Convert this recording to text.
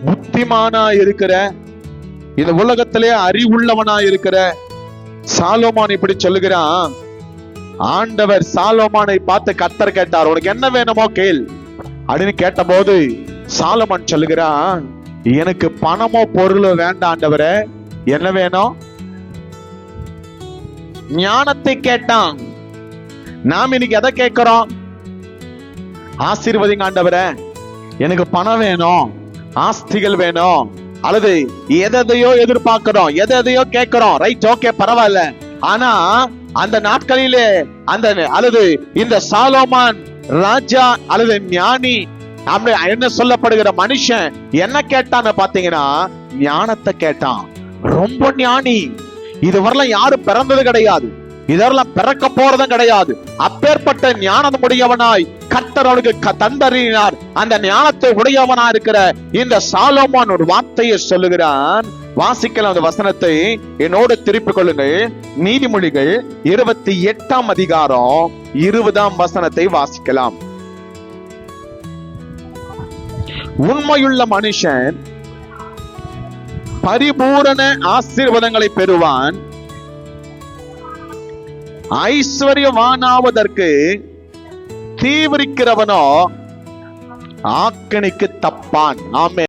புத்திமானா இருக்கிற, இந்த உலகத்திலே அறிவுள்ளவனா இருக்கிற சாலோமான் இப்படி சொல்லுகிறான். ஆண்டவர் சாலோமானை பார்த்து கர்த்தர் கேட்டார், உனக்கு என்ன வேணுமோ கேள் அப்படின்னு கேட்ட போது சாலோமான் சொல்லுகிறான், எனக்கு பணமோ பொருளோ வேண்டாம் ஆண்டவரே, என்ன வேணும்? ஞானத்தை கேட்டான். நாம் இன்னைக்கு எதை கேட்கிறோம்? ஆசீர்வதிங்க ஆண்டவரே, எனக்கு பணம் வேணும், ஆஸ்திகள் வேணும், அல்லது எதையோ எதிர்பார்க்கிறோம், எதையோ கேட்கிறோம். ரைட், ஓகே, பரவாயில்ல. ஆனா அந்த நாட்களிலே அல்லது இந்த சாலோமான் ராஜா அல்லது ஞானி என்ன சொல்லப்படுகிற மனுஷன் என்ன கேட்டான்னு பாத்தீங்கன்னா, ஞானத்தை கேட்டான். ரொம்ப ஞானி. இதுவரையிலும் யாரும் பிறந்தது கிடையாது, இதெல்லாம் பிறக்க போறதும் கிடையாது. அப்பேற்பட்ட ஞானம் உடையவனாய் கர்த்தர் அவனுக்கு தந்தறினார். அந்த ஞானத்தை உடையவனா இருக்கிற இந்த சாலோமான் ஒரு வார்த்தையை சொல்லுகிறான். வாசிக்கலாம் அந்த வசனத்தை, என்னோடு திருப்பிக் கொள்ளுங்கள். நீதிமொழிகள் 28ஆம் அதிகாரம் 20ஆம் வசனத்தை வாசிக்கலாம். உண்மையுள்ள மனுஷன் பரிபூரண ஆசீர்வாதங்களை பெறுவான், ஐஸ்வர்யவானாவதற்கு தீவிரிக்கிறவனோ ஆக்கணிக்கு தப்பான். ஆமென்.